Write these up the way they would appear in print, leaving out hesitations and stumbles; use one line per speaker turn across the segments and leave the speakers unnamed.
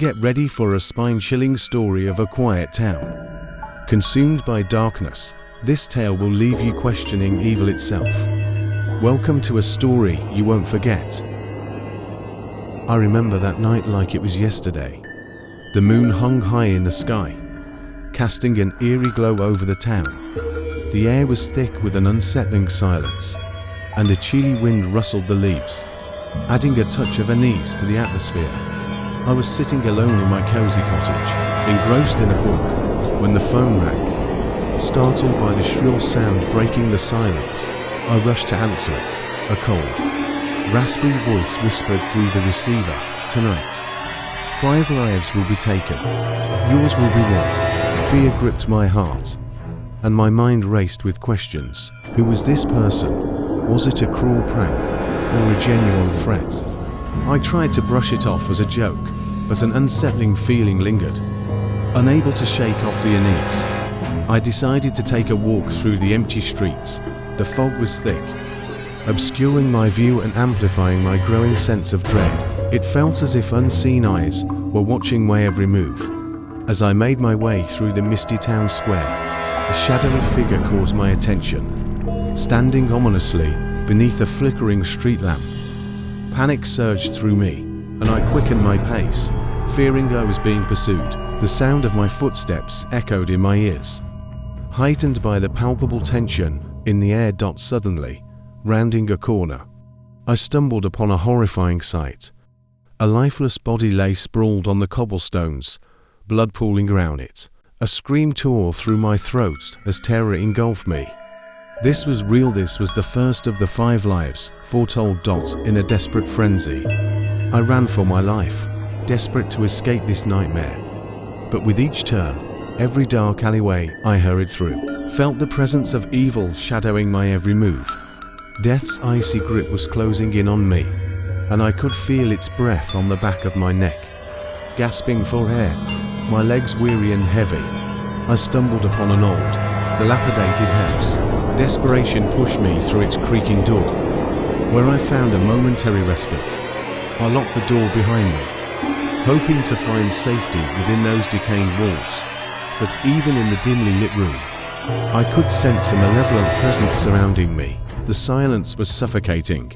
Get ready for a spine-chilling story of a quiet town. Consumed by darkness, this tale will leave you questioning evil itself. Welcome to a story you won't forget. I remember that night like it was yesterday. The moon hung high in the sky, casting an eerie glow over the town. The air was thick with an unsettling silence, and a chilly wind rustled the leaves, adding a touch of unease to the atmosphere. I was sitting alone in my cozy cottage, engrossed in a book, when the phone rang. Startled by the shrill sound breaking the silence, I rushed to answer it. A cold, raspy voice whispered through the receiver, "Tonight, 5 lives will be taken. Yours will be one." Fear gripped my heart, and my mind raced with questions. Who was this person? Was it a cruel prank, or a genuine threat? I tried to brush it off as a joke, but an unsettling feeling lingered. Unable to shake off the unease, I decided to take a walk through the empty streets. The fog was thick, obscuring my view and amplifying my growing sense of dread. It felt as if unseen eyes were watching my every move. As I made my way through the misty town square, a shadowy figure caught my attention, standing ominously beneath a flickering street lamp. Panic surged through me, and I quickened my pace, fearing I was being pursued. The sound of my footsteps echoed in my ears, heightened by the palpable tension in the air. Suddenly, rounding a corner, I stumbled upon a horrifying sight. A lifeless body lay sprawled on the cobblestones, blood pooling around it. A scream tore through my throat as terror engulfed me. This was real. This was the first of the 5 lives foretold. In a desperate frenzy, I ran for my life, desperate to escape this nightmare. But with each turn, every dark alleyway I hurried through, felt the presence of evil shadowing my every move. Death's icy grip was closing in on me, and I could feel its breath on the back of my neck. Gasping for air, my legs weary and heavy, I stumbled upon an old, dilapidated house. Desperation pushed me through its creaking door, where I found a momentary respite. I locked the door behind me, hoping to find safety within those decaying walls. But even in the dimly lit room, I could sense a malevolent presence surrounding me. The silence was suffocating,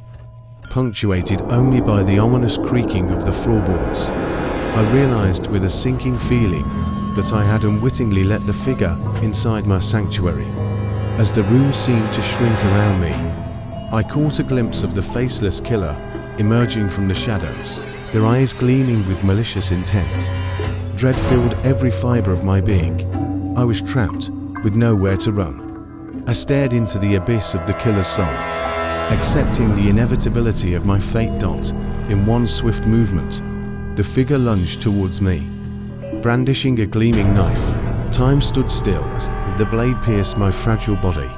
punctuated only by the ominous creaking of the floorboards. I realized with a sinking feeling that I had unwittingly let the figure inside my sanctuary. As the room seemed to shrink around me, I caught a glimpse of the faceless killer emerging from the shadows, their eyes gleaming with malicious intent. Dread filled every fiber of my being. I was trapped, with nowhere to run. I stared into the abyss of the killer's soul, accepting the inevitability of my fate. In one swift movement, the figure lunged towards me, brandishing a gleaming knife. Time stood still as the blade pierced my fragile body,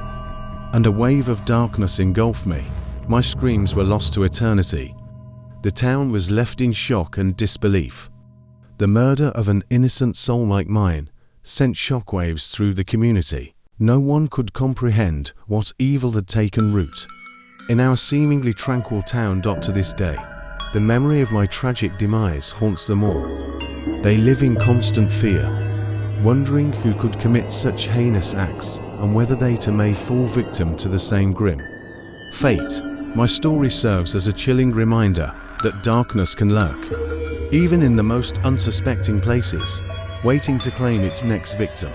and a wave of darkness engulfed me. My screams were lost to eternity. The town was left in shock and disbelief. The murder of an innocent soul like mine sent shockwaves through the community. No one could comprehend what evil had taken root in our seemingly tranquil town. To this day, the memory of my tragic demise haunts them all. They live in constant fear, wondering who could commit such heinous acts and whether they too may fall victim to the same grim fate. My story serves as a chilling reminder that darkness can lurk, even in the most unsuspecting places, waiting to claim its next victim.